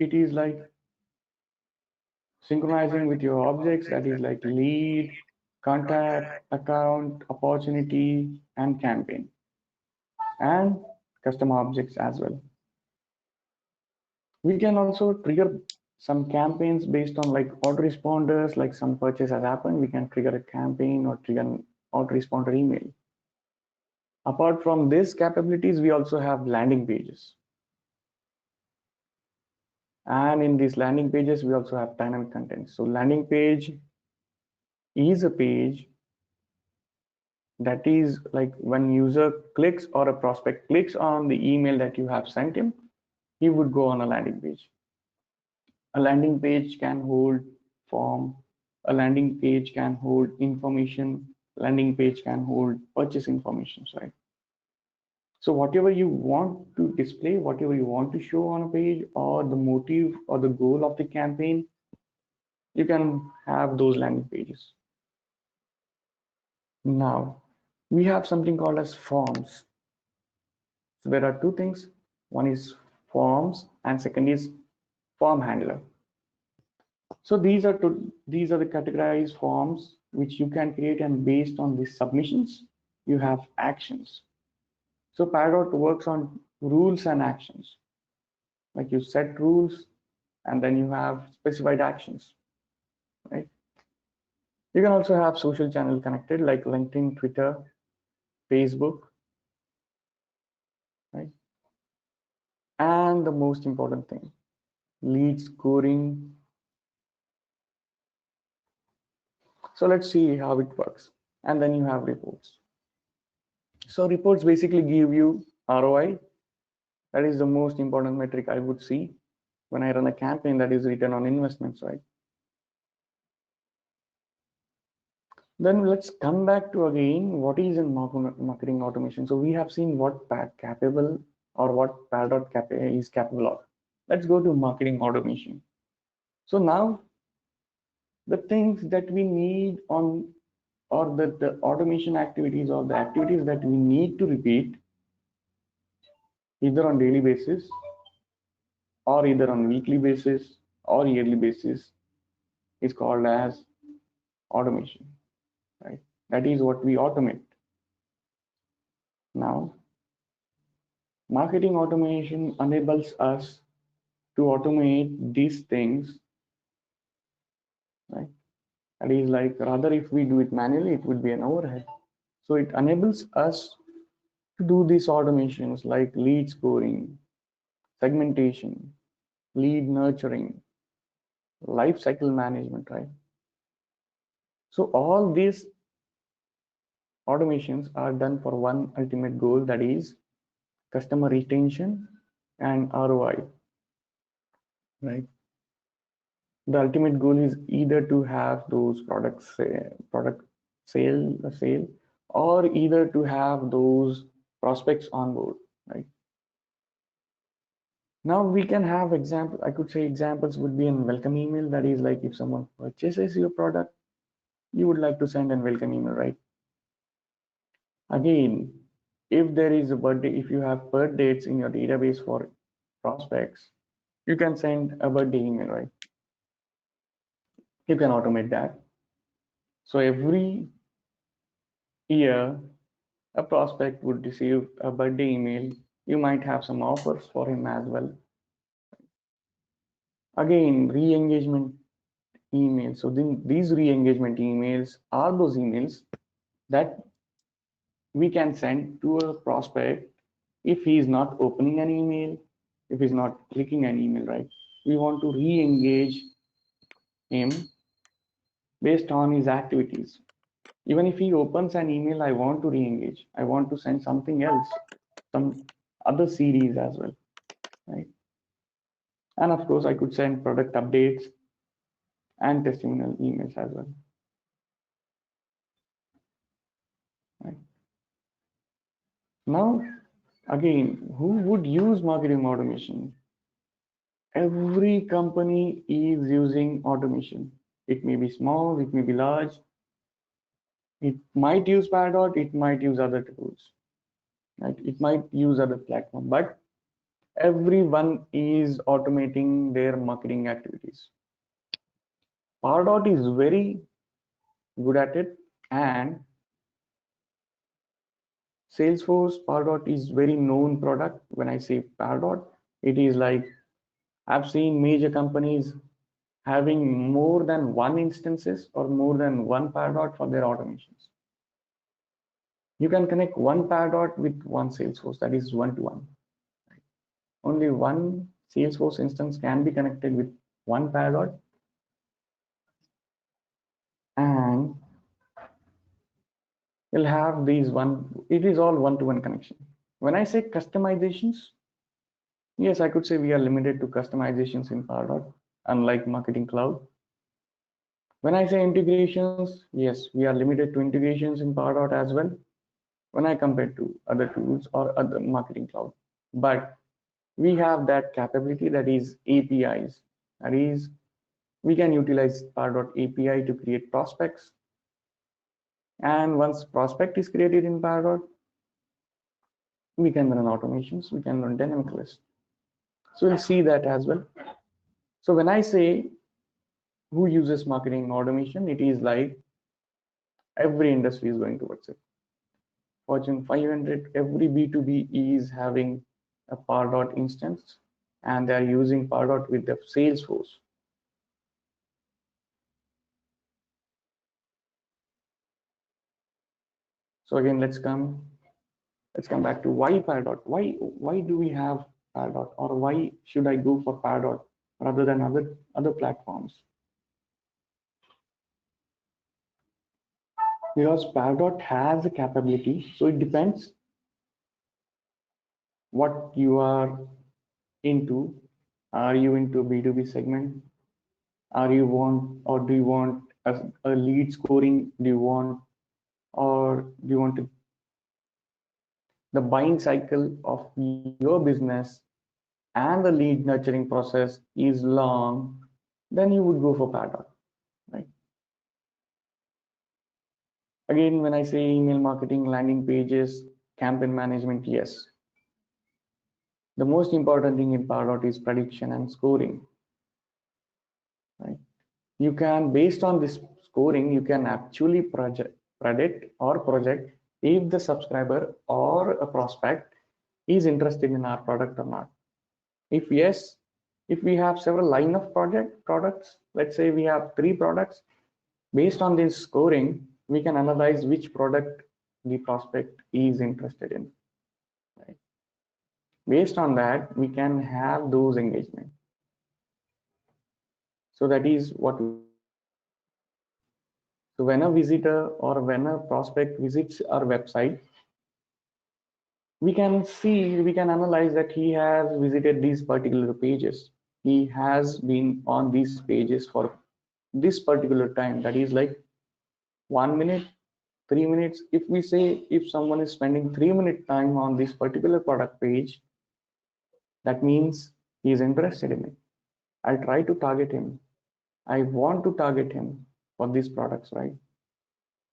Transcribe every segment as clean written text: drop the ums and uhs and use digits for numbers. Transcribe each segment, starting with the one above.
it is like synchronizing with your objects, that is like lead, contact, account, opportunity, and campaign, and custom objects as well. We can also trigger some campaigns based on like autoresponders, like some purchase has happened, we can trigger a campaign or trigger an autoresponder email. Apart from these capabilities, we also have landing pages. And in these landing pages, we also have dynamic content. So landing page is a page that is like when user clicks or a prospect clicks on the email that you have sent him, he would go on a landing page. A landing page can hold form, a landing page can hold information, landing page can hold purchase information, right? So whatever you want to display, whatever you want to show on a page, or the motive or the goal of the campaign, you can have those landing pages. Now, we have something called as forms. So there are two things. One is forms and second is form handler. So these are the categorized forms which you can create, and based on these submissions, you have actions. So Pardot works on rules and actions. Like you set rules and then you have specified actions, right? You can also have social channel connected like LinkedIn, Twitter, Facebook, right? And the most important thing, lead scoring. So let's see how it works. And then you have reports. So reports basically give you ROI. That is the most important metric I would see when I run a campaign, that is return on investments, right? Then let's come back to again what is in marketing automation. So we have seen what capable or what Pardot is capable of. Let's go to marketing automation. So now the things that we need on, or the automation activities or the activities that we need to repeat either on daily basis or either on weekly basis or yearly basis is called as automation, right? That is what we automate. Now, marketing automation enables us to automate these things, right? That is like, rather if we do it manually, it would be an overhead. So it enables us to do these automations like lead scoring, segmentation, lead nurturing, life cycle management, right? So all these automations are done for one ultimate goal, that is customer retention and ROI, right? The ultimate goal is either to have those product sale, or either to have those prospects on board, right? Now we can have example, I could say examples would be in welcome email. That is like if someone purchases your product, you would like to send a welcome email, right? Again, if there is a birthday, if you have birth dates in your database for prospects, you can send a birthday email, right? You can automate that. So every year, a prospect would receive a birthday email. You might have some offers for him as well. Again, re-engagement emails. So then these re-engagement emails are those emails that we can send to a prospect if he is not opening an email, if he's not clicking an email, right? We want to re-engage him based on his activities. Even if he opens an email, I want to re-engage. I want to send something else, some other series as well, right? And of course, I could send product updates and testimonial emails as well, right? Now, again, who would use marketing automation? Every company is using automation. It may be small, it may be large. It might use Pardot, it might use other tools, right? It might use other platform, but Everyone is automating their marketing activities. Pardot is very good at it, and Salesforce Pardot is very known product. When I say Pardot, it is like I've seen major companies having more than one instances or more than one Pardot for their automations. You can connect one Pardot with one Salesforce, that is one to one. Only one Salesforce instance can be connected with one Pardot, and you'll have these one, it is all one-to-one connection. When I say customizations, yes, I could say we are limited to customizations in Pardot, unlike Marketing Cloud. When I say integrations, yes, we are limited to integrations in Pardot as well when I compare to other tools or other Marketing Cloud. But we have that capability, that is APIs. That is, we can utilize Pardot API to create prospects. And once prospect is created in Pardot, we can run automations, we can run dynamic list. So we'll see that as well. So when I say who uses marketing automation, it is like every industry is going towards it. Fortune 500, every B2B is having a Pardot instance, and they are using Pardot with the Salesforce. So again, let's come back to why Pardot. Why do we have Pardot, or why should I go for Pardot rather than other platforms? Because Pardot has a capability, so it depends what you are into. Are you into B2B segment? Are you want, or do you want a lead scoring? Do you want, or do you want to, the buying cycle of your business and the lead nurturing process is long, then you would go for Pardot, right? Again, when I say email marketing, landing pages, campaign management, yes. The most important thing in Pardot is prediction and scoring, right? You can, based on this scoring, you can actually predict or project if the subscriber or a prospect is interested in our product or not. If yes, if we have several line of products, let's say we have 3 products, based on this scoring, we can analyze which product the prospect is interested in, right? Based on that, we can have those engagement. So that is what we do. So when a visitor or when a prospect visits our website, we can see, we can analyze that he has visited these particular pages. He has been on these pages for this particular time. That is like 1 minute, 3 minutes. If we say if someone is spending 3-minute time on this particular product page, that means he is interested in it. I'll try to target him. I want to target him for these products, right?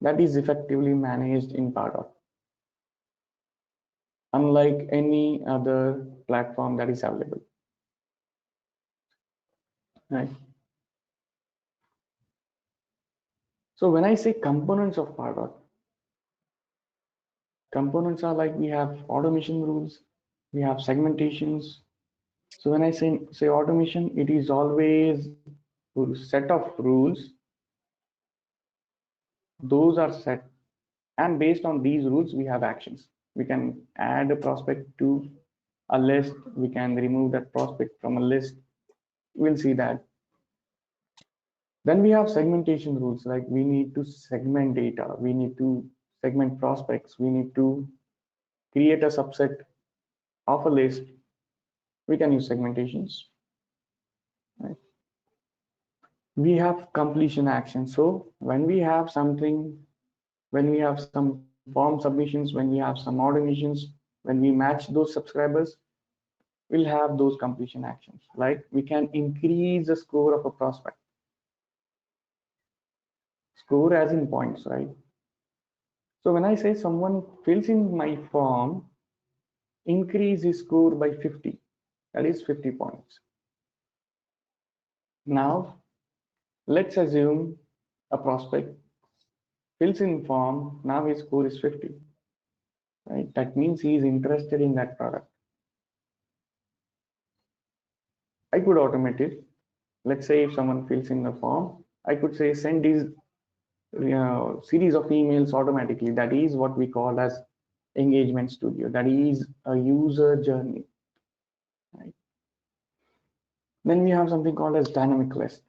That is effectively managed in Pardot, unlike any other platform that is available, right? So when I say components of Pardot, components are like we have automation rules, we have segmentations. So when I say automation, it is always a set of rules. Those are set, and based on these rules, we have actions. We can add a prospect to a list. We can remove that prospect from a list. We'll see that. Then we have segmentation rules, like we need to segment data. We need to segment prospects. We need to create a subset of a list. We can use segmentations, right? We have completion action. So when we have something, when we have some form submissions, when we have some automations, when we match those subscribers, we'll have those completion actions. Like we can increase the score of a prospect. Score as in points, right? So when I say someone fills in my form, increase his score by 50, that is 50 points. Now, let's assume a prospect fills in form, now his score is 50, right? That means he is interested in that product. I could automate it. Let's say if someone fills in the form, I could say send these series of emails automatically. That is what we call as engagement studio. That is a user journey, right? Then we have something called as dynamic list.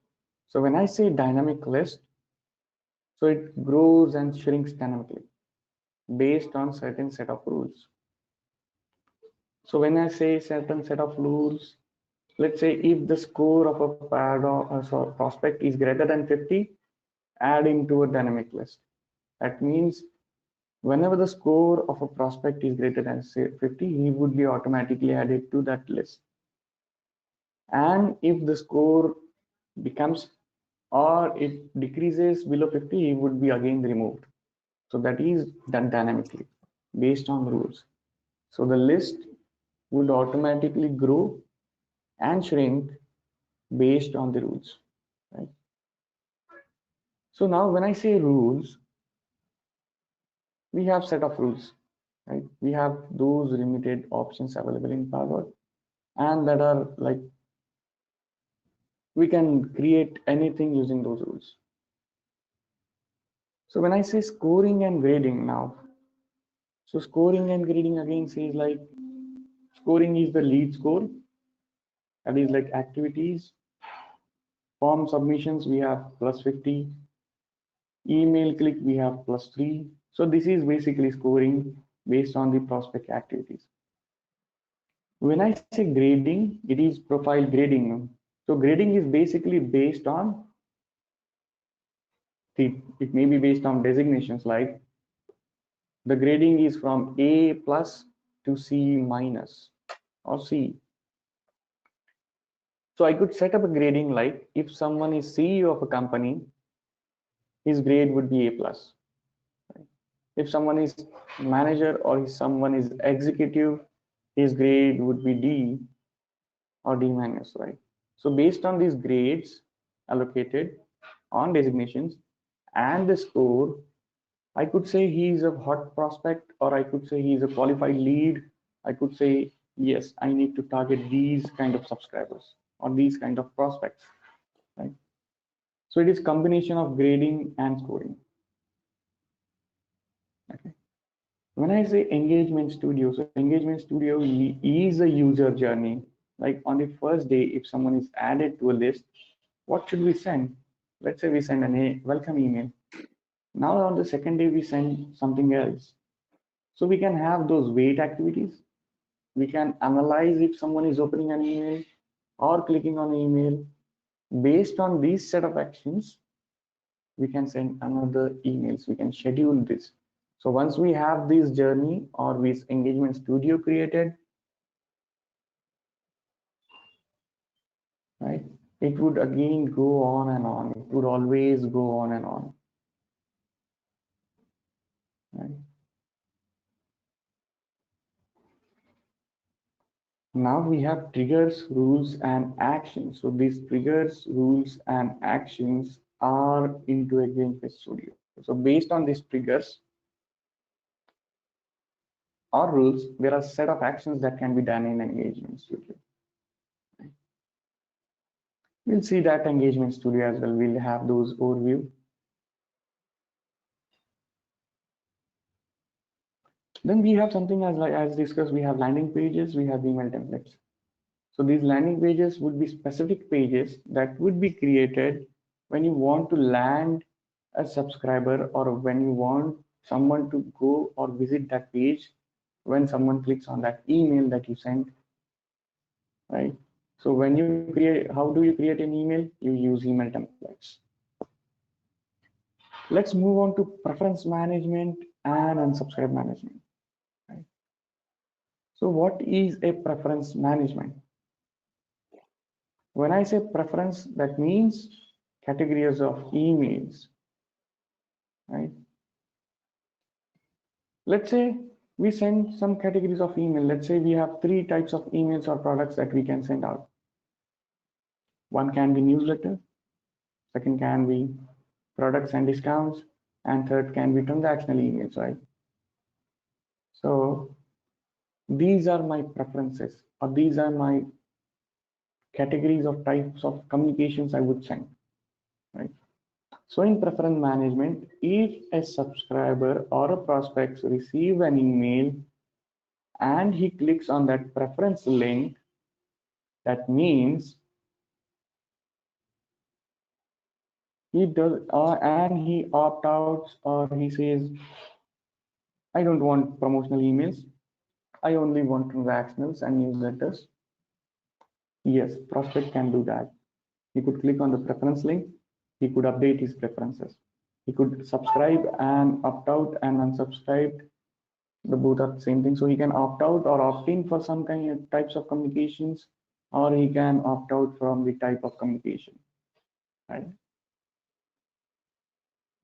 So when I say dynamic list, so it grows and shrinks dynamically based on certain set of rules. So when I say certain set of rules, let's say if the score of a prospect is greater than 50, add into a dynamic list. That means whenever the score of a prospect is greater than say 50, he would be automatically added to that list. And if the score becomes or it decreases below 50, he would be again removed. So that is done dynamically based on rules. So the list would automatically grow and shrink based on the rules, right? So now when I say rules, we have set of rules, right? We have those limited options available in Pardot, and that are like we can create anything using those rules. So when I say scoring and grading now, so scoring and grading again says like scoring is the lead score, that is like activities, form submissions we have plus 50, email click we have plus 3. So this is basically scoring based on the prospect activities. When I say grading, it is profile grading. So grading is basically based on it may be based on designations, like the grading is from A plus to C minus or C. So I could set up a grading like if someone is CEO of a company, his grade would be A plus. Right? If someone is manager or if someone is executive, his grade would be D or D minus, right? So based on these grades allocated on designations and the score, I could say he is a hot prospect, or I could say he is a qualified lead. I could say, yes, I need to target these kind of subscribers or these kind of prospects, right? So it is combination of grading and scoring. Okay. When I say engagement studio, so engagement studio is a user journey. Like on the first day, if someone is added to a list, what should we send? Let's say we send a welcome email. Now on the second day, we send something else. So we can have those wait activities. We can analyze if someone is opening an email or clicking on an email. Based on these set of actions, we can send another emails. We can schedule this. So once we have this journey or this engagement studio created, right, it would again go on and on. It would always go on and on, right? Now we have triggers, rules, and actions. So these triggers, rules, and actions are into Engagement Studio. So based on these triggers or rules, there are a set of actions that can be done in Engagement Studio. We'll see that Engagement Studio as well. We'll have those overview. Then we have something as discussed, we have landing pages, we have email templates. So these landing pages would be specific pages that would be created when you want to land a subscriber or when you want someone to go or visit that page when someone clicks on that email that you sent, right? So when you create, how do you create an email? You use email templates. Let's move on to preference management and unsubscribe management. Right? So what is a preference management? When I say preference, that means categories of emails, right? Let's say we send some categories of email. Let's say we have 3 types of emails or products that we can send out. One can be newsletter, second can be products and discounts, and third can be transactional emails, right? So these are my preferences, or these are my categories of types of communications I would send, right? So in preference management, if a subscriber or a prospect receive an email and he clicks on that preference link, that means he does, and he opt out, or he says, I don't want promotional emails. I only want transactionals and newsletters. Yes, prospect can do that. He could click on the preference link. He could update his preferences. He could subscribe and opt out and unsubscribe. The both are the same thing. So he can opt out or opt in for some kind of types of communications, or he can opt out from the type of communication, right?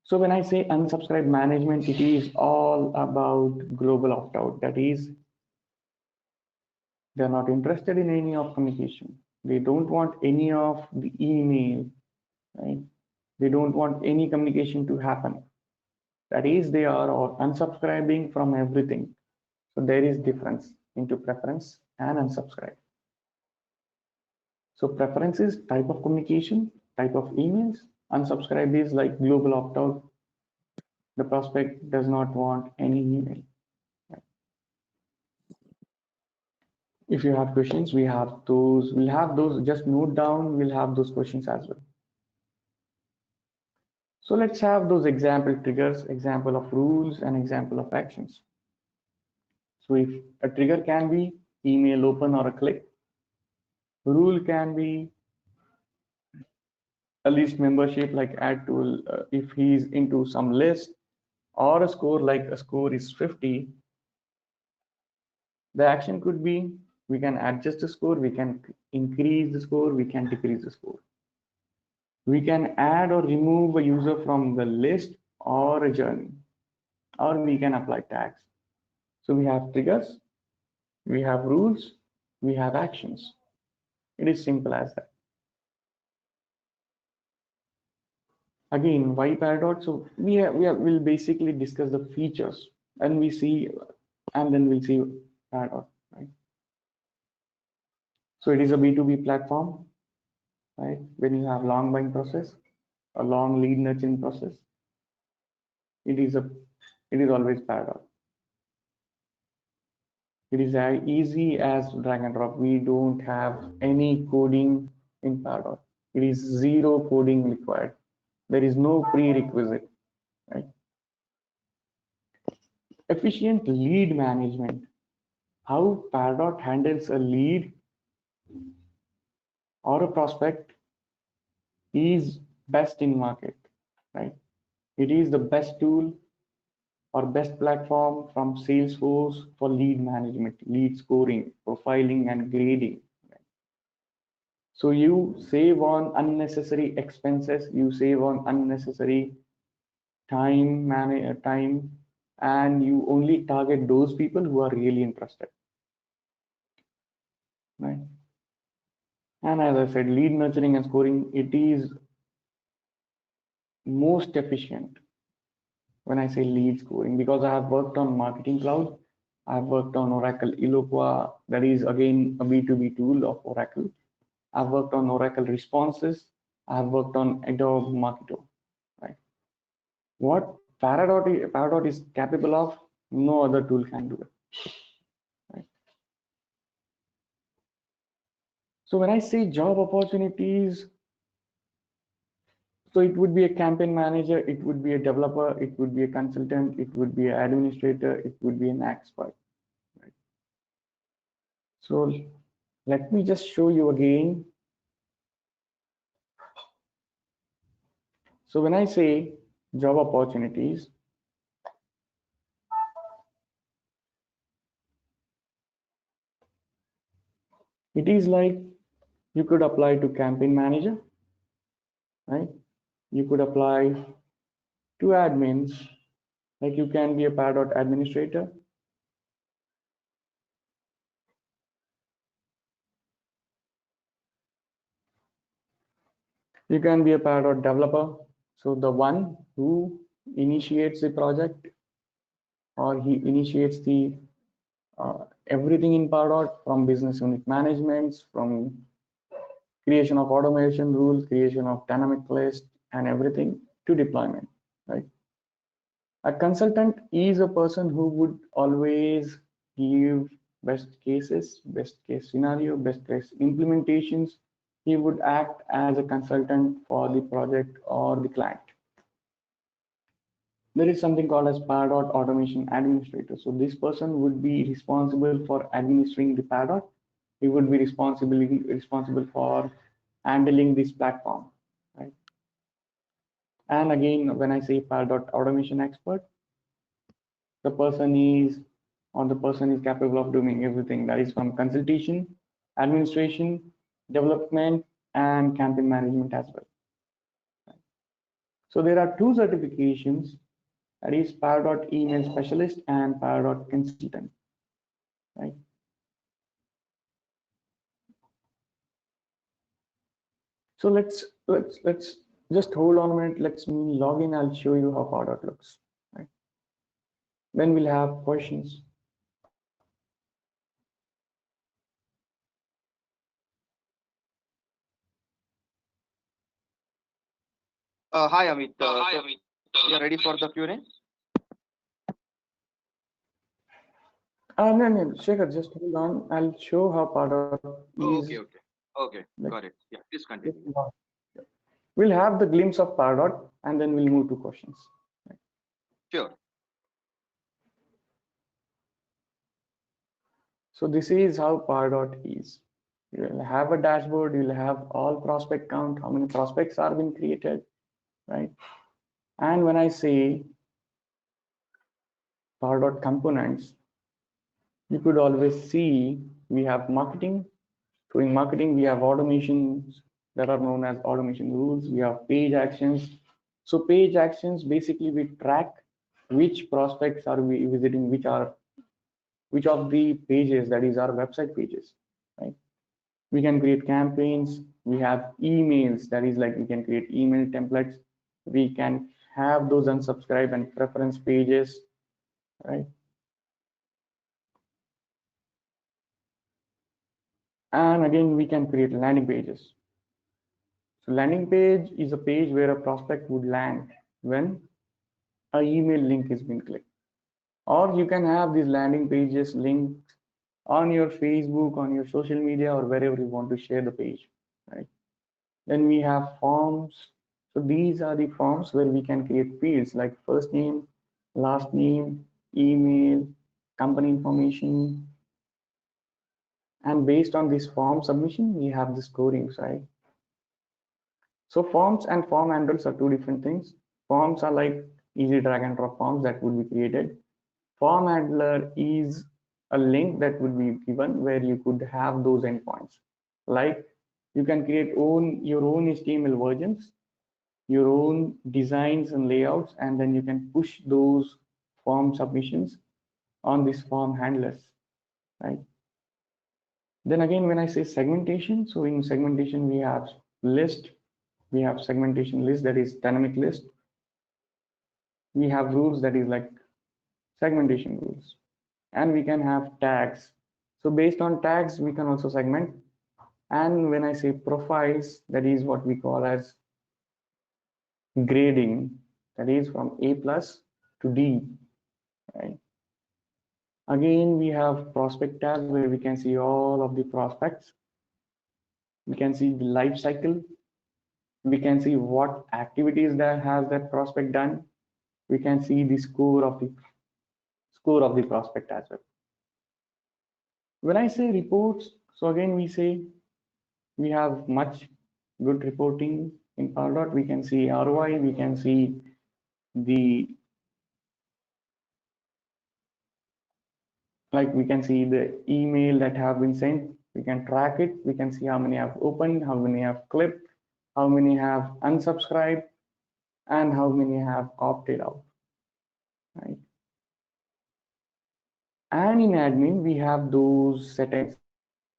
So when I say unsubscribe management, it is all about global opt out. That is, they're not interested in any of communication. They don't want any of the email, right? They don't want any communication to happen. That is, they are or unsubscribing from everything. So there is difference into preference and unsubscribe. So preference is type of communication, type of emails. Unsubscribe is like global opt out. The prospect does not want any email. If you have questions, we have those. We'll have those. Just note down. We'll have those questions as well. So let's have those example triggers, example of rules, and example of actions. So if a trigger can be email open or a click, rule can be a list membership like add to if he's into some list, or a score like a score is 50. The action could be we can adjust the score, we can increase the score, we can decrease the score. We can add or remove a user from the list or a journey, or we can apply tags. So we have triggers, we have rules, we have actions. It is simple as that. Again, why Pardot? So we'll basically discuss the features, and we see, and then we'll see Pardot, right? So it is a B2B platform, right? When you have long buying process, a long lead nurturing process, it is always Pardot. It is as easy as drag and drop. We don't have any coding in Pardot. It is zero coding required. There is no prerequisite, right? Efficient lead management. How Pardot handles a lead or a prospect is best in market, right? It is the best tool or best platform from Salesforce for lead management, lead scoring, profiling, and grading. So you save on unnecessary expenses, you save on unnecessary time, and you only target those people who are really interested, right? And as I said, lead nurturing and scoring, it is most efficient when I say lead scoring, because I have worked on Marketing Cloud, I've worked on Oracle Eloqua, that is again a B2B tool of Oracle. I've worked on Oracle Responses, I've worked on Adobe Marketo, right? What Pardot is capable of, no other tool can do it, right? So when I say job opportunities, so it would be a campaign manager, it would be a developer, it would be a consultant, it would be an administrator, it would be an expert, right? So let me just show you again. So when I say job opportunities, it is like you could apply to campaign manager, right? You could apply to admins, like you can be a Pardot administrator, You can be a Pardot developer. So the one who initiates the project, or he initiates the everything in Pardot, from business unit management, from creation of automation rules, creation of dynamic list, and everything to deployment, right? A consultant is a person who would always give best cases, best case scenario, best case implementations. He would act as a consultant for the project or the client. There is something called as Pardot automation administrator. So this person would be responsible for administering the Pardot. He would be responsible for handling this platform, right? And again, when I say Pardot automation expert, the person is capable of doing everything, that is from consultation, administration, development, and campaign management as well. So there are two certifications, that is Pardot email specialist and Pardot consultant, right? So let's just hold on a minute. Let's me log in. I'll show you how Pardot looks, right? Then we'll have questions. Hi, Amit. You are ready for the Q&A? No, Shekhar, just hold on. I'll show how Pardot is. Okay, got it. Yeah, please continue. We'll have the glimpse of Pardot, and then we'll move to questions. Sure. So this is how Pardot is. You'll have a dashboard. You'll have all prospect count, how many prospects are being created, right? And when I say Pardot components, you could always see we have marketing. So in marketing, we have automations that are known as automation rules. We have page actions. So page actions, basically we track which prospects are we visiting, which of the pages, that is our website pages, right? We can create campaigns. We have emails, that is like we can create email templates. We can have those unsubscribe and preference pages, right? And again, we can create landing pages. So landing page is a page where a prospect would land when an email link is being clicked. Or you can have these landing pages linked on your Facebook, on your social media, or wherever you want to share the page, right? Then we have forms. So these are the forms where we can create fields like first name, last name, email, company information. And based on this form submission, we have the scoring, right? So forms and form handles are two different things. Forms are like easy drag and drop forms that would be created. Form handler is a link that would be given where you could have those endpoints. Like you can create your own HTML versions, your own designs and layouts, and then you can push those form submissions on this form handlers, right? Then again, when I say segmentation, so in segmentation we have list, we have segmentation list, that is dynamic list. We have rules, that is like segmentation rules, and we can have tags. So based on tags, we can also segment. And when I say profiles, that is what we call as grading, that is from A plus to D, right? Again, we have prospect tabs where we can see all of the prospects. We can see the life cycle. We can see what activities that has that prospect done. We can see the score of the prospect as well. When I say reports, so again we say we have much good reporting in Pardot. We can see ROI, we can see the we can see the email that have been sent. We can track it. We can see how many have opened, how many have clicked, how many have unsubscribed, and how many have opted out, right? And in admin, we have those settings.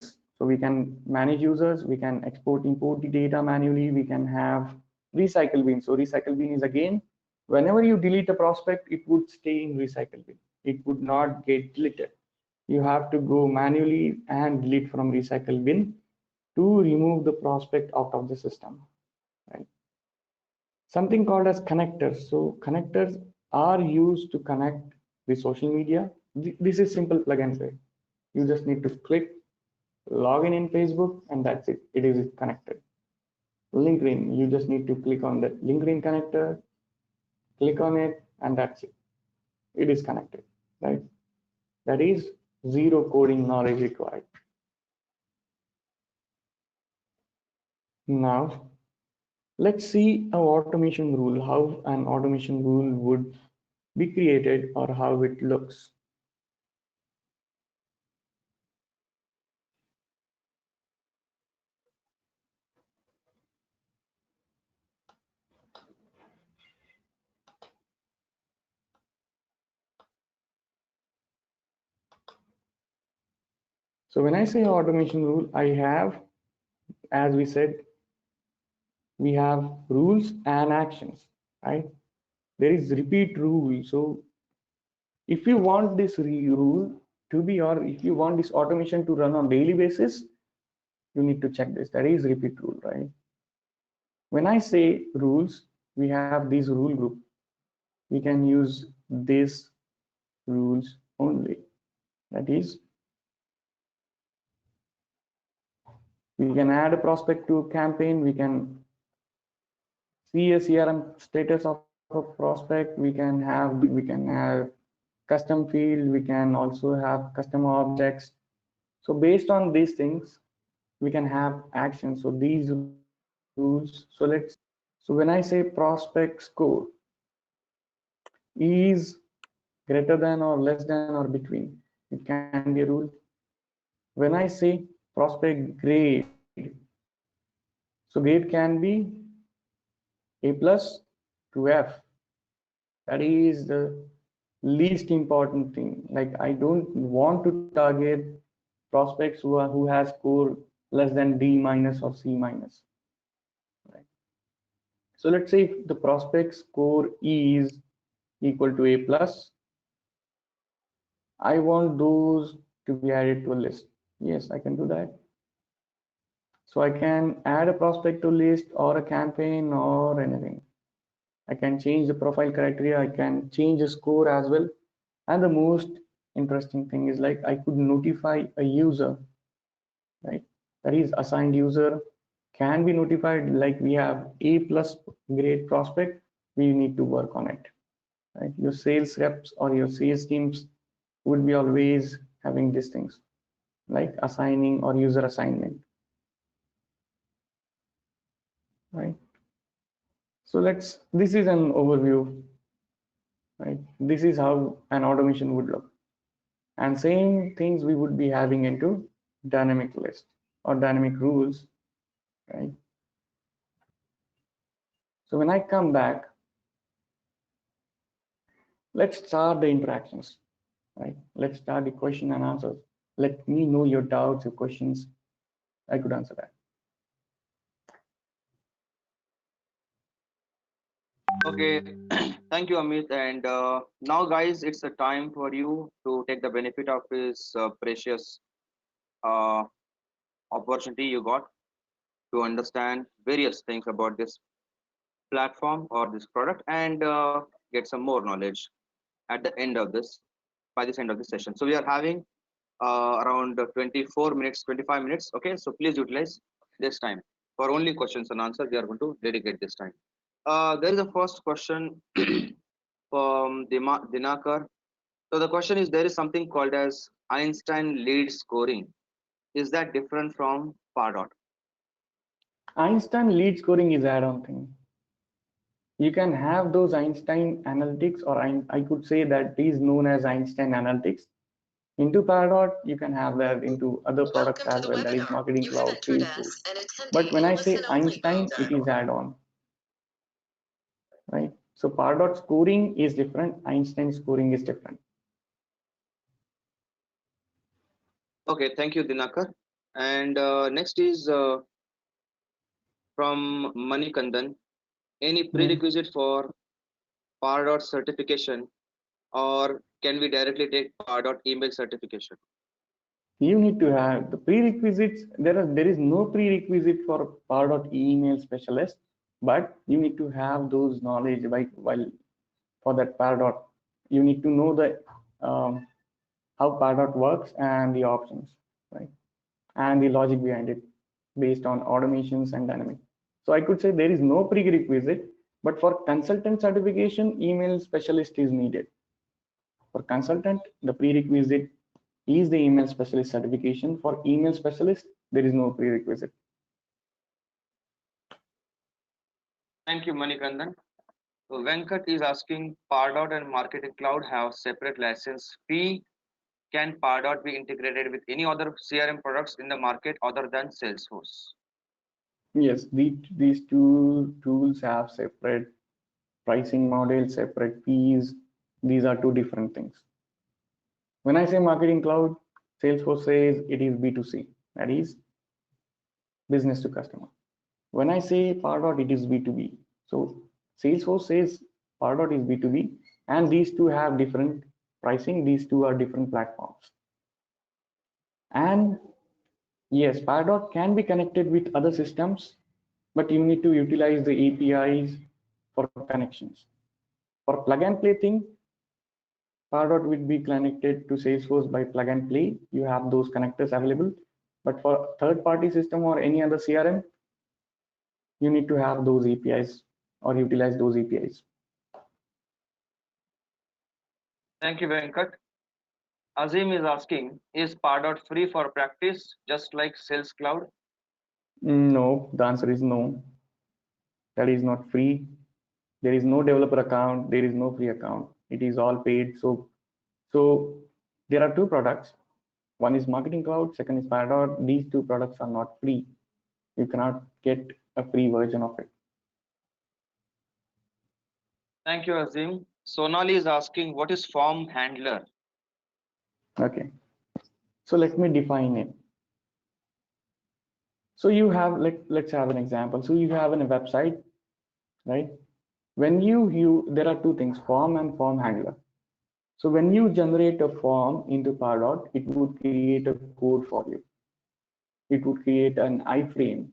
So So we can manage users, we can export, import the data manually, we can have recycle bin. So recycle bin is again, whenever you delete a prospect, it would stay in recycle bin. It would not get deleted. You have to go manually and delete from recycle bin to remove the prospect out of the system, right? Something called as connectors. So connectors are used to connect the social media. This is simple plug and play. You just need to click login in Facebook and that's it. It is connected. LinkedIn, you just need to click on the LinkedIn connector, click on it, and that's it. It is connected, right? That is zero coding knowledge required. Now, let's see an automation rule, how an automation rule would be created or how it looks. So when I say automation rule, I have, as we said, we have rules and actions, right? There is repeat rule. So if you want this rule to be, or if you want this automation to run on daily basis, you need to check this. That is repeat rule, right? When I say rules, we have these rule group. We can use these rules only. That is, we can add a prospect to a campaign. We can see a CRM status of a prospect. We can have custom field. We can also have custom objects. So based on these things, we can have actions. So these rules. So when I say prospect score is greater than or less than or between, it can be a rule. When I say prospect grade, so grade can be A plus to F. That is the least important thing. Like I don't want to target prospects who has score less than D minus or C minus. Right. So let's say if the prospect score is equal to A plus, I want those to be added to a list. Yes, I can do that. So I can add a prospect to list or a campaign or anything. I can change the profile criteria. I can change the score as well. And the most interesting thing is like I could notify a user, right? That is assigned user can be notified like we have A plus grade prospect. We need to work on it, right? Your sales reps or your sales teams would be always having these things like assigning or user assignment, right? So this is an overview, right? This is how an automation would look. And same things we would be having into dynamic list or dynamic rules, right? So when I come back, let's start the interactions, right? Let's start the question and answers. Let me know your doubts, your questions. I could answer that. Okay, thank you, Amit. And now, guys, it's a time for you to take the benefit of this precious uh, opportunity you got to understand various things about this platform or this product and get some more knowledge at the end of this, by this end of this session. So we are having around 24 minutes, 25 minutes. Okay, so please utilize this time for only questions and answers. We are going to dedicate this time. There is a first question from Dinakar. So the question is, there is something called as Einstein lead scoring. Is that different from Pardot? Einstein lead scoring is add-on thing. You can have those Einstein analytics, or I could say that is known as Einstein analytics. Into Pardot, you can have that into other products as well, that is Marketing Cloud, Salesforce. But when I say Einstein, it is add-on, right? So Pardot scoring is different, Einstein scoring is different. Okay, thank you, Dinakar. And next is from Manikandan. Any prerequisite for Pardot certification, or can we directly take Pardot email certification? You need to have the prerequisites. There is no prerequisite for Pardot email specialist, but you need to have those knowledge while for that Pardot. You need to know the how Pardot works and the options, right? And the logic behind it based on automations and dynamic. So I could say there is no prerequisite, but for consultant certification, email specialist is needed. For consultant, the prerequisite is the email specialist certification. For email specialist, there is no prerequisite. Thank you, Manikandan. So Venkat is asking, Pardot and Marketing Cloud have separate license fee. Can Pardot be integrated with any other CRM products in the market other than Salesforce? Yes, these two tools have separate pricing models, separate fees. These are two different things. When I say marketing cloud, Salesforce says it is B2C, that is business to customer. When I say Pardot, it is B2B. So Salesforce says Pardot is B2B, and these two have different pricing. These two are different platforms. And yes, Pardot can be connected with other systems, but you need to utilize the APIs for connections. For plug and play thing, Pardot will be connected to Salesforce by plug and play. You have those connectors available. But for third party system or any other CRM, you need to have those APIs or utilize those APIs. Thank you, Venkat. Azim is asking, is Pardot free for practice, just like Sales Cloud? No, the answer is no. That is not free. There is no developer account. There is no free account. It is all paid. So there are two products. One is Marketing Cloud. Second is Pardot. These two products are not free. You cannot get a free version of it. Thank you, Azim. Sonali is asking, what is form handler? Okay. So let me define it. So you have let's have an example. So you have a website, right? When there are two things, form and form handler. So when you generate a form into Pardot, it would create a code for you. It would create an iframe.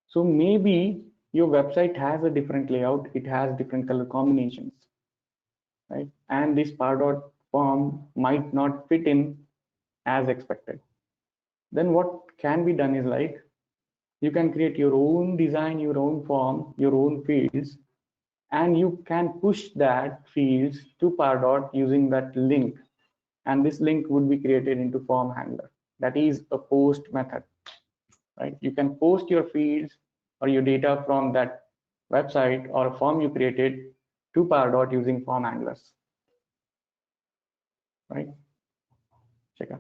So maybe your website has a different layout, it has different color combinations, right? And this Pardot form might not fit in as expected. Then what can be done is like you can create your own design, your own form, your own fields, and you can push that fields to Pardot using that link. And this link would be created into form handler. That is a post method, right? You can post your fields or your data from that website or a form you created to Pardot using form handlers, right? Check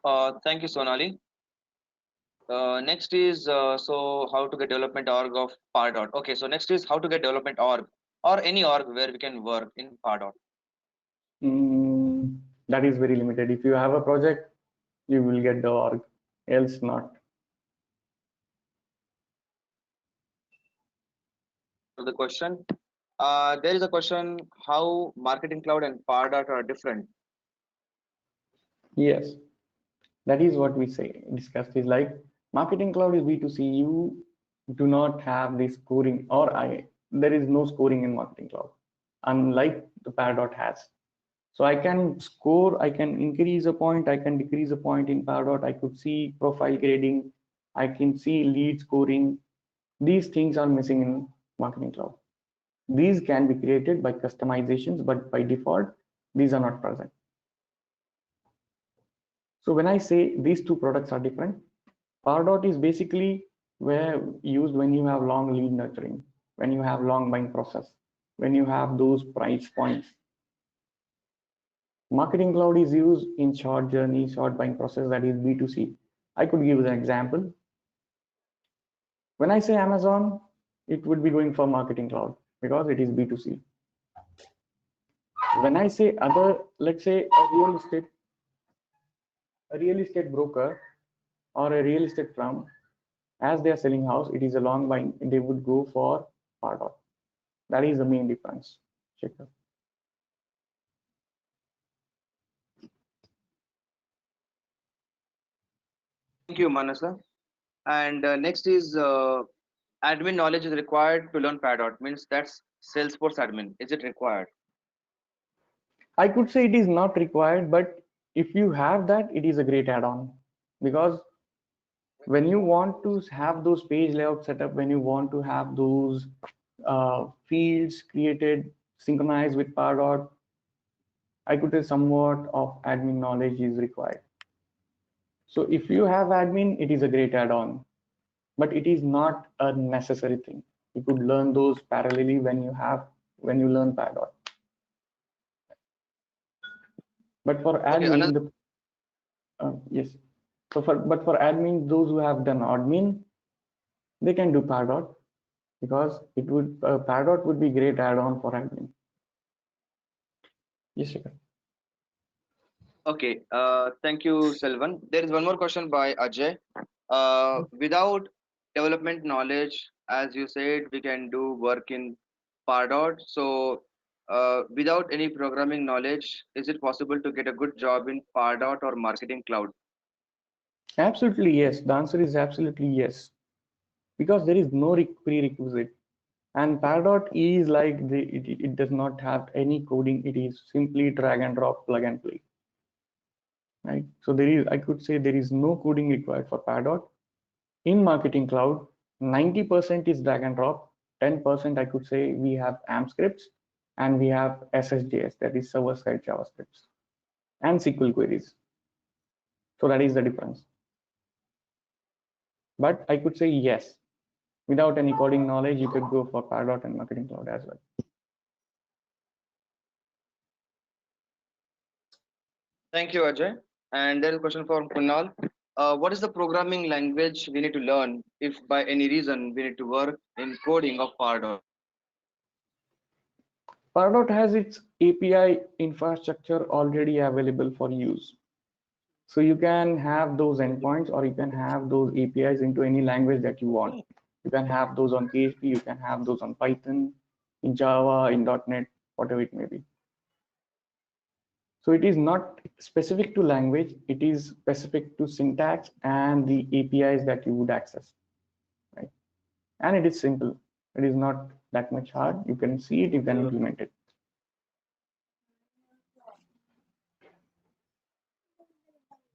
out. Thank you, Sonali. Next is so how to get development org of Pardot. Okay, so next is how to get development org or any org where we can work in Pardot. That is very limited. If you have a project, you will get the org, else not. So the question, there is a question how Marketing Cloud and Pardot are different. Yes, that is what we say discussed is like Marketing Cloud is B2C. You do not have the scoring there is no scoring in Marketing Cloud, unlike the Pardot has. So I can score, I can increase a point, I can decrease a point in Pardot. I could see profile grading, I can see lead scoring. These things are missing in Marketing Cloud. These can be created by customizations, but by default, these are not present. So when I say these two products are different, Pardot is basically where used when you have long lead nurturing, when you have long buying process, when you have those price points. Marketing Cloud is used in short journey, short buying process, that is B2C. I could give an example. When I say Amazon, it would be going for Marketing Cloud because it is B2C. When I say other, let's say a real estate, a real estate broker or a real estate firm, as they are selling house, it is a long buying, they would go for Pardot. That is the main difference. Shekhar. Thank you, Manasa. And next is admin knowledge is required to learn Padot. Means that's Salesforce admin. Is it required? I could say it is not required, but if you have that, it is a great add-on, because when you want to have those page layout setup, when you want to have those fields created, synchronized with Pardot, I could say somewhat of admin knowledge is required. So if you have admin, it is a great add-on, but it is not a necessary thing. You could learn those parallelly when you learn Pardot. But for Okay, another. admin, yes. So for admin, those who have done admin, they can do Pardot, because it would Pardot would be great add-on for admin. Yes, Shikhar. Okay, thank you, Selvan. There is one more question by Ajay. Without development knowledge, as you said, we can do work in Pardot. So, without any programming knowledge, is it possible to get a good job in Pardot or Marketing Cloud? Absolutely yes. The answer is absolutely yes, because there is no prerequisite. And Pardot is like it does not have any coding. It is simply drag and drop, plug and play. Right. So I could say there is no coding required for Pardot. In Marketing Cloud, 90% is drag and drop. 10% I could say we have AMP scripts, and we have SSJS, that is server side JavaScripts, and SQL queries. So that is the difference. But I could say yes, without any coding knowledge, you could go for Pardot and Marketing Cloud as well. Thank you, Ajay. And there is a question from Kunal. What is the programming language we need to learn if by any reason we need to work in coding of Pardot? Pardot has its API infrastructure already available for use. So you can have those endpoints, or you can have those APIs into any language that you want. You can have those on PHP, you can have those on Python, in Java, in .NET, whatever it may be. So it is not specific to language, it is specific to syntax and the APIs that you would access, right? And it is simple. It is not that much hard. You can see it, you can implement it.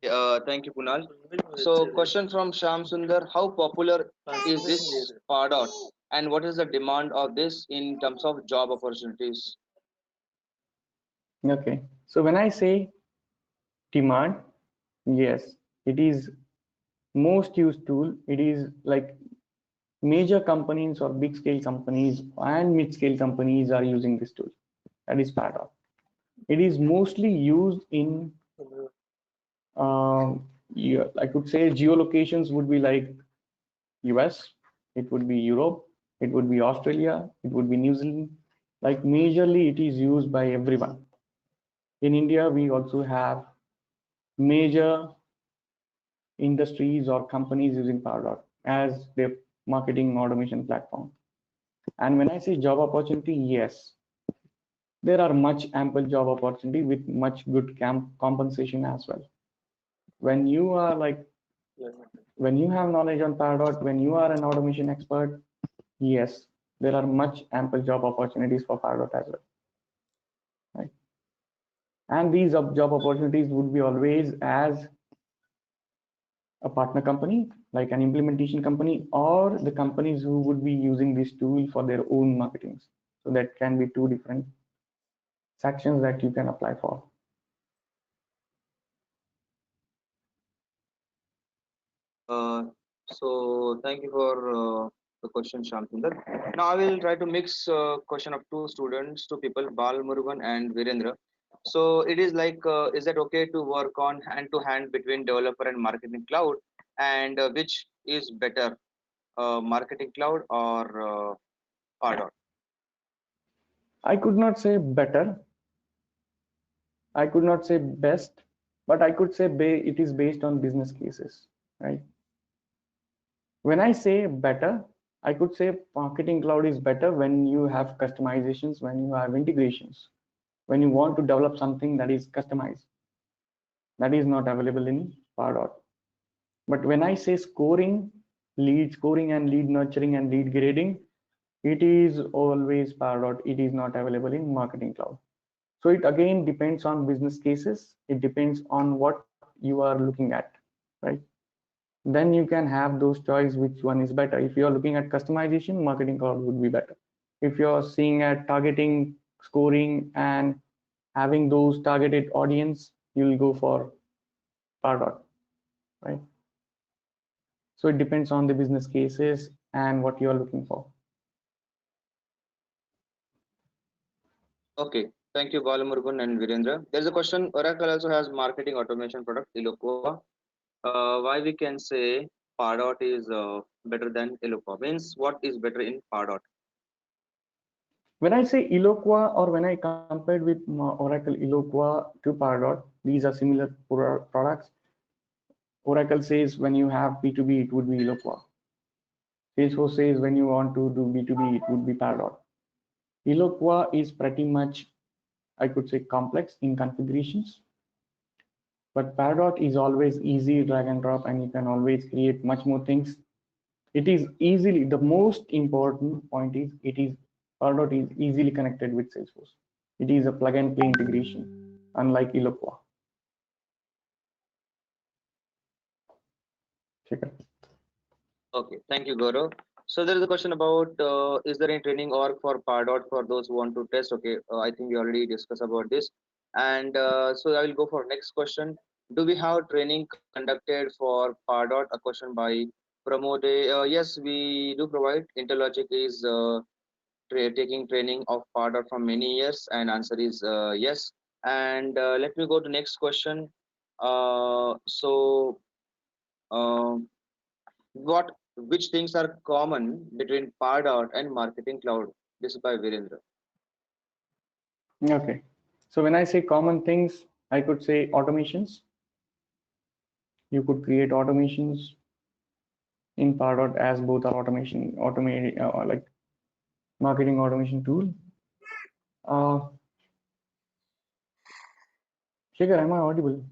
Okay, thank you, Kunal. So, question from Sham Sundar: how popular is this Pardot, and what is the demand of this in terms of job opportunities? Okay. So when I say demand, yes, it is most used tool. It is like major companies or big scale companies and mid scale companies are using this tool. That is Pardot. It is mostly used in yeah, I could say geolocations would be like US, it would be Europe, it would be Australia, it would be New Zealand. Like majorly, it is used by everyone. In India, we also have major industries or companies using Pardot as their marketing automation platform. And when I say job opportunity, yes, there are much ample job opportunity with much good compensation as well. When you are like, when you have knowledge on Pardot, when you are an automation expert, yes, there are much ample job opportunities for Pardot as well, right? And these job opportunities would be always as a partner company, like an implementation company, or the companies who would be using this tool for their own marketings. So that can be two different sections that you can apply for. Uh, so, thank you for the question, Sham Sundar. Now, I will try to mix question of two students, two people, Bal Murugan and Virendra. So, it is like, is that okay to work on hand to hand between developer and marketing cloud, and which is better, marketing cloud or Pardot? I could not say better, I could not say best, but I could say it is based on business cases, right? When I say better, I could say Marketing Cloud is better when you have customizations, when you have integrations, when you want to develop something that is customized, that is not available in Pardot. But when I say scoring, lead scoring and lead nurturing and lead grading, it is always Pardot. It is not available in Marketing Cloud. So it again depends on business cases. It depends on what you are looking at, right? Then you can have those choice which one is better. If you are looking at customization, Marketing Cloud would be better. If you're seeing at targeting, scoring, and having those targeted audience, you'll go for Pardot, right? So it depends on the business cases and what you are looking for. Okay, thank you, Balamurgun and Virendra. There's a question. Oracle also has marketing automation product, Eloqua. Why we can say Pardot is better than Eloqua? Means what is better in Pardot? When I say Eloqua or when I compared with Oracle Eloqua to Pardot, these are similar products. Oracle says when you have B2B, it would be Eloqua. Salesforce says when you want to do B2B, it would be Pardot. Eloqua is pretty much, I could say, complex in configurations, but Pardot is always easy drag and drop, and you can always create much more things. It is easily, the most important point is Pardot is easily connected with Salesforce. It is a plug and play integration, unlike Eloqua. Okay, thank you, Gaurav. So there is a question about is there any training org for Pardot for those who want to test? Okay, I think we already discussed about this. And so I will go for next question. Do we have training conducted for Pardot? A question by Pramod. Yes, we do provide. Interlogic is taking training of Pardot from many years, and answer is yes. And let me go to next question. So. What which things are common between Pardot and Marketing Cloud? This is by Virendra. Okay. So when I say common things, I could say automations. You could create automations in Pardot as both are like marketing automation tool. Shikhar, am I audible?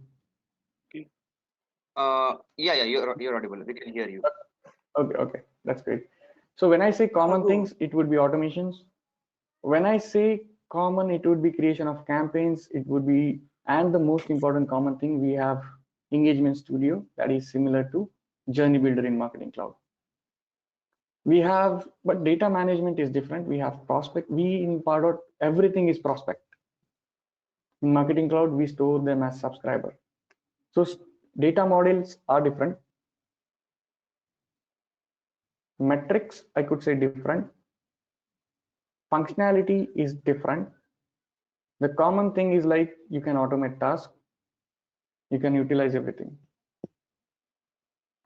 Yeah, you're audible. We can hear you. Okay, that's great. So when I say common things, it would be automations. When I say common, it would be creation of campaigns. It would be, and the most important common thing, we have engagement studio that is similar to journey builder in Marketing Cloud. We have, but data management is different. We have prospect. We in Pardot, everything is prospect. In Marketing Cloud, we store them as subscriber. So data models are different. Metrics, I could say different. Functionality is different. The common thing is like you can automate tasks, you can utilize everything.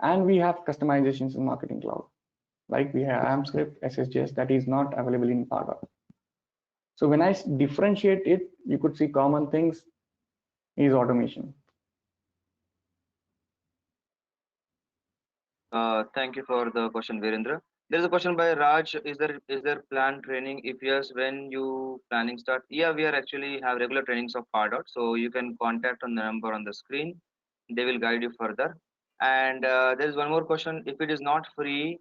And we have customizations in Marketing Cloud. Like we have AMP SSJS that is not available in Pardot. So when I differentiate it, you could see common things is automation. Thank you for the question, Virendra. There's a question by Raj. Is there planned training? If yes, when you planning start? Yeah, we are actually have regular trainings of Pardot, so you can contact on the number on the screen. They will guide you further. And there is one more question. If it is not free,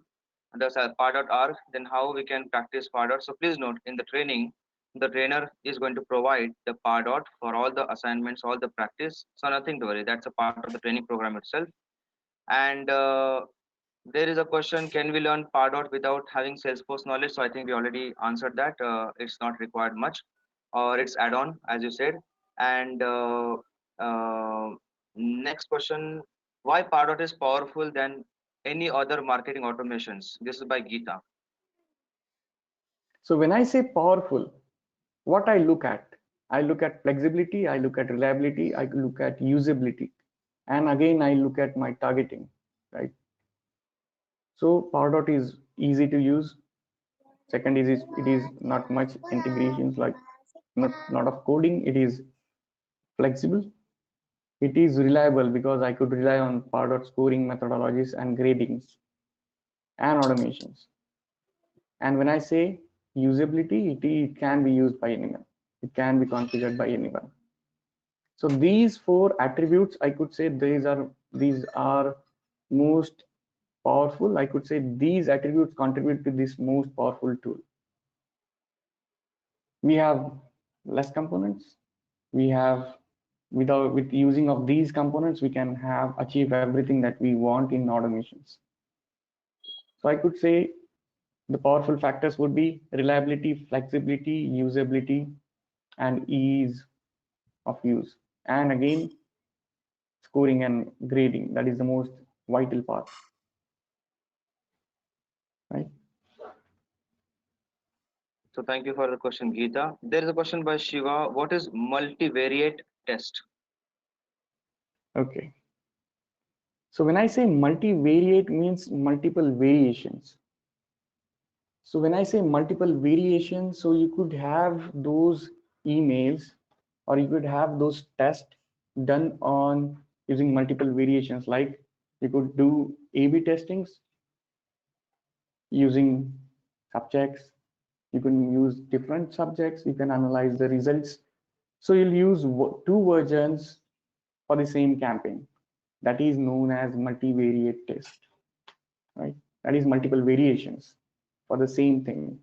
the Pardot.org, then how we can practice Pardot? So please note in the training, the trainer is going to provide the Pardot for all the assignments, all the practice. So nothing to worry. That's a part of the training program itself. And there is a question, can we learn Pardot without having Salesforce knowledge? So I think we already answered that. It's not required much, or it's add-on, as you said. And next question, why Pardot is powerful than any other marketing automations? This is by Geeta. So when I say powerful, what I look at flexibility, I look at reliability, I look at usability, and again I look at my targeting, right? So Pardot is easy to use. Second is it is not much integrations, like not of coding. It is flexible. It is reliable because I could rely on Pardot scoring methodologies and gradings and automations. And when I say usability, it can be used by anyone. It can be configured by anyone. So these four attributes, I could say these are most powerful. I could say these attributes contribute to this most powerful tool. We have less components. We have with using of these components, we can have achieve everything that we want in automations. So I could say the powerful factors would be reliability, flexibility, usability, and ease of use. And again, scoring and grading, that is the most vital part, right? So thank you for the question, Geeta. There is a question by Shiva. What is multivariate test? Okay. So when I say multivariate means multiple variations. So when I say multiple variations, so you could have those emails or you could have those tests done on using multiple variations. Like you could do A/B testings using subjects. You can use different subjects. You can analyze the results. So you'll use two versions for the same campaign. That is known as multivariate test, right? That is multiple variations for the same thing.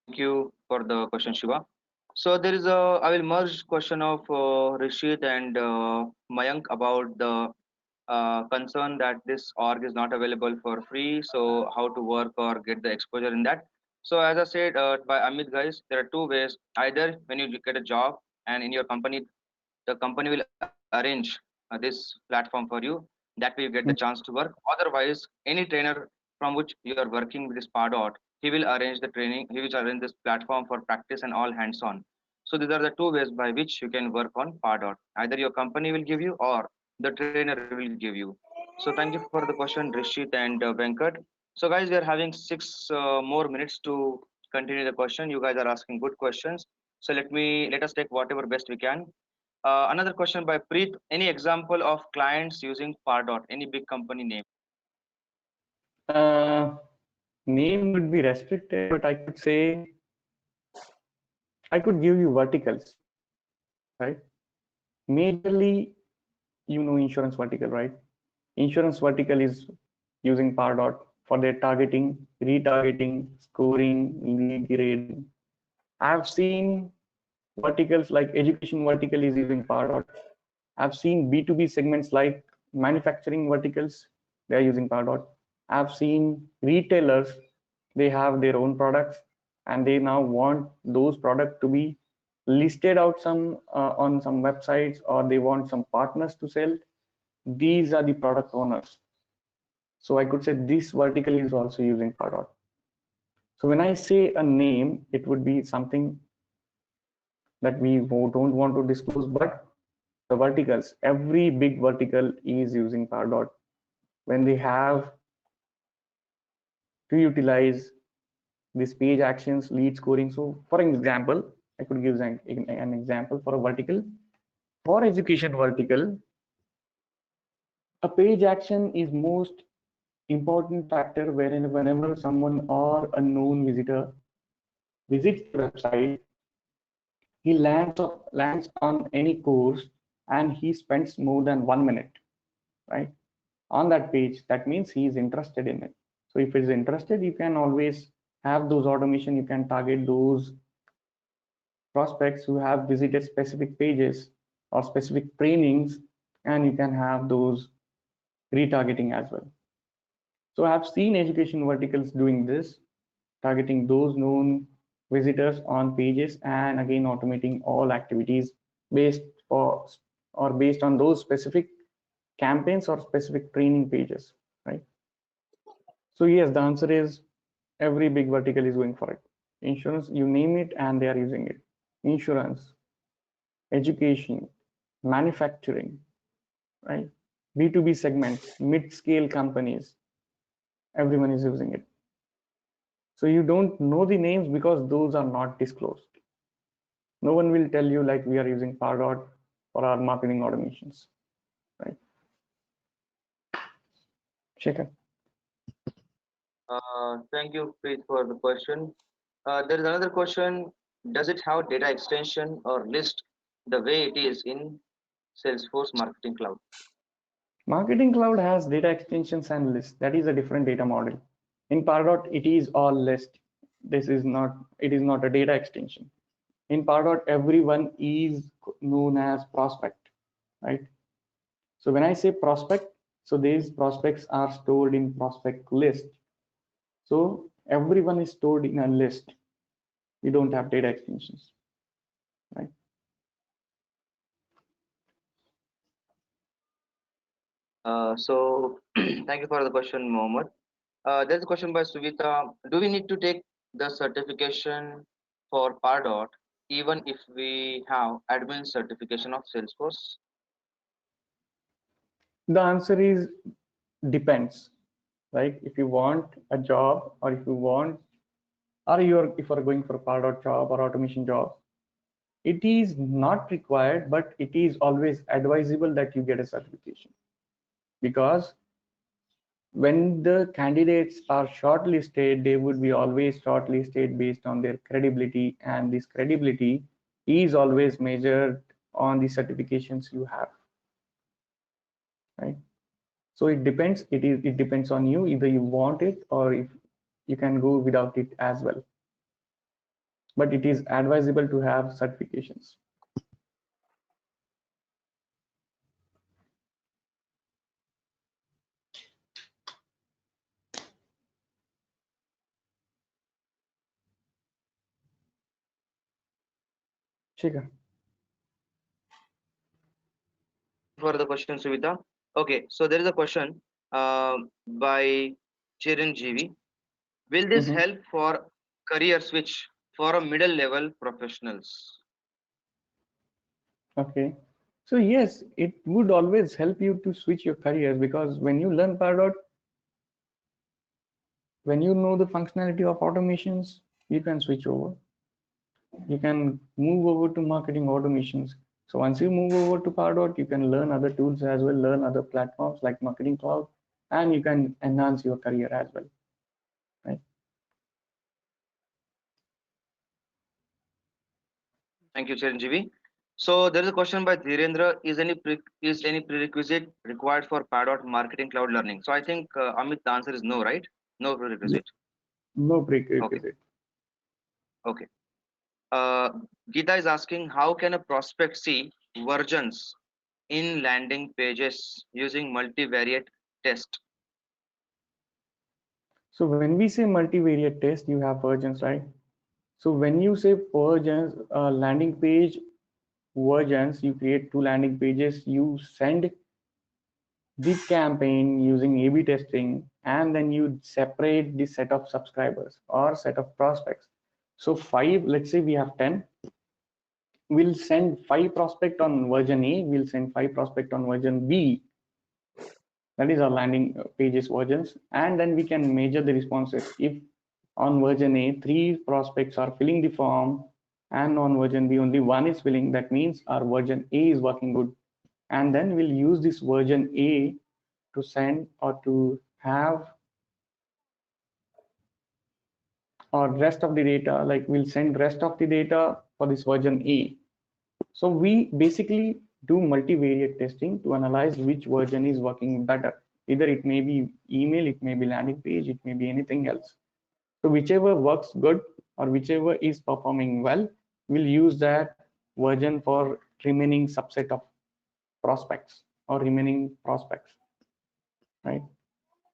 Thank you for the question, Shiva. So there is a, I will merge question of Rishit and Mayank about the concern that this org is not available for free. So how to work or get the exposure in that. So as I said by Amit guys, there are two ways. Either when you get a job and in your company, the company will arrange this platform for you. That way you get the chance to work. Otherwise, any trainer from which you are working with this Pardot, he will arrange the training. He will arrange this platform for practice and all hands on. So these are the two ways by which you can work on Pardot. Either your company will give you or the trainer will give you. So thank you for the question, Rishit and Venkat. So guys, we are having six more minutes to continue the question. You guys are asking good questions. So let us take whatever best we can. Another question by Preet. Any example of clients using Pardot? Any big company name? Uh, Name would be restricted, but I could say I could give you verticals, right? Majorly, insurance vertical, right? Insurance vertical is using Pardot for their targeting, retargeting, scoring, lead grading. I've seen verticals like education vertical is using Pardot. I've seen B2B segments like manufacturing verticals, they're using Pardot. I've seen retailers, they have their own products and they now want those products to be listed out some on some websites, or they want some partners to sell. These are the product owners. So I could say this vertical is also using Pardot. So when I say a name, it would be something that we don't want to disclose, but the verticals, every big vertical is using Pardot when they have to utilize this page actions, lead scoring. So for example, I could give an example for a vertical. For education vertical, a page action is most important factor whenever someone or a known visitor visits the website, he lands on any course and he spends more than 1 minute, right, on that page. That means he is interested in it. So if he's interested, you can always have those automation. You can target those prospects who have visited specific pages or specific trainings, and you can have those retargeting as well. So I've seen education verticals doing this, targeting those known visitors on pages and again automating all activities based for or based on those specific campaigns or specific training pages, right? So yes, the answer is every big vertical is going for it. Insurance, you name it, and they are using it. Insurance, education, manufacturing, right? B2B segments, mid-scale companies, everyone is using it. So you don't know the names because those are not disclosed. No one will tell you like we are using Pardot for our marketing automations, right? Shekhar. Thank you, Preet, for the question. There is another question. Does it have data extension or list the way it is in Salesforce Marketing Cloud? Marketing Cloud has data extensions and lists. That is a different data model. In Pardot, it is all list. This is not, it is not a data extension. In Pardot, everyone is known as prospect, right? So when I say prospect, so these prospects are stored in prospect list. So everyone is stored in a list. We don't have data extensions, right? So thank you for the question, Mohammed. There's a question by Suvita. Do we need to take the certification for Pardot even if we have admin certification of Salesforce? The answer is depends. Like if you want a job, or if you want, or you're if you're going for a Pardot job or automation job, it is not required, but it is always advisable that you get a certification, because when the candidates are shortlisted, they would be always shortlisted based on their credibility, and this credibility is always measured on the certifications you have, right? So it depends on you, either you want it or if you can go without it as well, but it is advisable to have certifications. Shikhar. Thank you for the question, Suvita. Okay, so there is a question by Chiranjeevi. Will this Mhm. help for career switch for a middle level professionals? Okay. So yes, it would always help you to switch your careers, because when you learn Pardot, when you know the functionality of automations, you can switch over. You can move over to marketing automations. So once you move over to Pardot, you can learn other tools as well, learn other platforms like Marketing Cloud, and you can enhance your career as well, right? Thank you, Chiranjeevi. So there is a question by Dhirendra. Is any prerequisite required for Pardot Marketing Cloud learning? So I think Amit, the answer is no, right? No Yeah. prerequisite. No Okay. prerequisite. Okay. Uh, Geeta is asking, how can a prospect see versions in landing pages using multivariate test? So when we say multivariate test, you have versions, right? So when you say versions, landing page versions, you create two landing pages, you send the campaign using A/B testing, and then you separate the set of subscribers or set of prospects. So five, let's say we have 10, we'll send five prospect on version A, we'll send five prospect on version B. That is our landing pages versions. And then we can measure the responses. If on version A, three prospects are filling the form, and on version B, only one is filling, that means our version A is working good. And then we'll use this version A to send or to have, or rest of the data, like we'll send rest of the data for this version A. So we basically do multivariate testing to analyze which version is working better. Either it may be email, it may be landing page, it may be anything else. So whichever works good or whichever is performing well, we'll use that version for remaining subset of prospects or remaining prospects, right?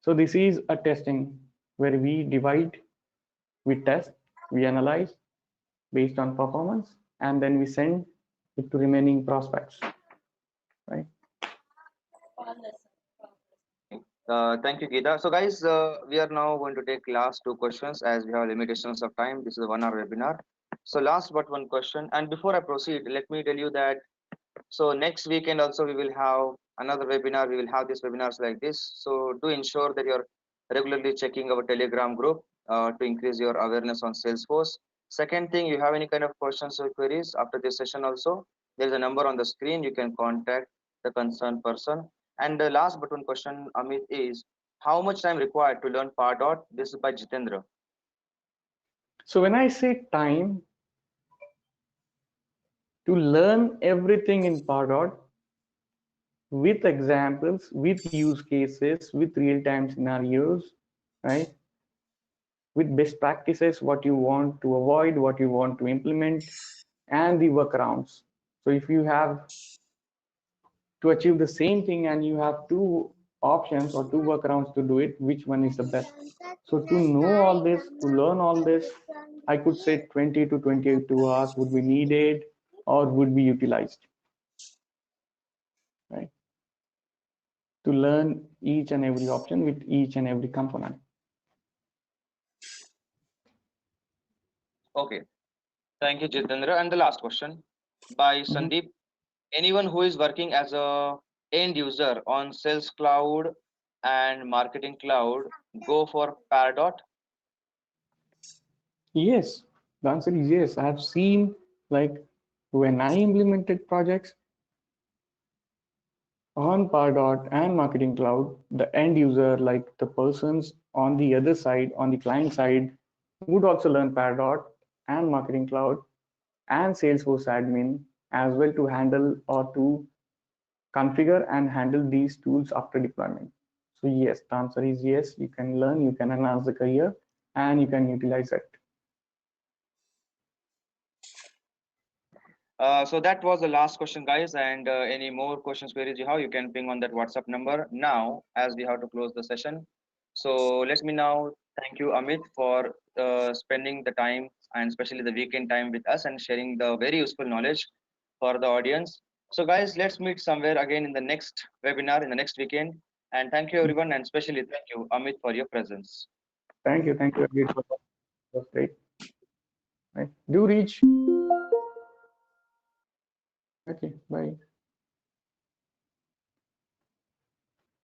So this is a testing where we divide, we test, we analyze based on performance, and then we send it to remaining prospects, right? Thank you, Geeta. So, guys, we are now going to take last two questions as we have limitations of time. This is a 1 hour webinar. So, last but one question. And before I proceed, let me tell you that so next weekend also we will have another webinar. We will have these webinars like this. So, do ensure that you're regularly checking our Telegram group to increase your awareness on Salesforce. Second thing, you have any kind of questions or queries after this session also, there is a number on the screen. You can contact the concerned person. And the last but one question, Amit, is how much time required to learn Pardot? This is by Jitendra. So when I say time to learn everything in Pardot with examples, with use cases, with real-time scenarios, right? With best practices, what you want to avoid, what you want to implement, and the workarounds. So if you have to achieve the same thing and you have two options or two workarounds to do it, which one is the best? So to know all this, to learn all this, I could say 20 to 22 hours would be needed or would be utilized, right? To learn each and every option with each and every component. Okay. Thank you, Jitendra. And the last question by Mhm. Sandeep. Anyone who is working as a end user on Sales Cloud and Marketing Cloud, go for Pardot. Yes, the answer is yes. I have seen, like, when I implemented projects on Pardot and Marketing Cloud, the end user, like the persons on the other side, on the client side, would also learn Pardot and Marketing Cloud and Salesforce admin as well to handle or to configure and handle these tools after deployment. So yes, the answer is yes. You can learn, you can enhance the career, and you can utilize it. So that was the last question, guys. And any more questions, queries you have, you can ping on that WhatsApp number now as we have to close the session. So let me now thank you, Amit, for spending the time and especially the weekend time with us and sharing the very useful knowledge for the audience. So, guys, let's meet somewhere again in the next webinar in the next weekend. And thank you, everyone, and especially thank you, Amit, for your presence. Thank you, Agreed. For that. That was great. Right. Do reach. Okay, bye.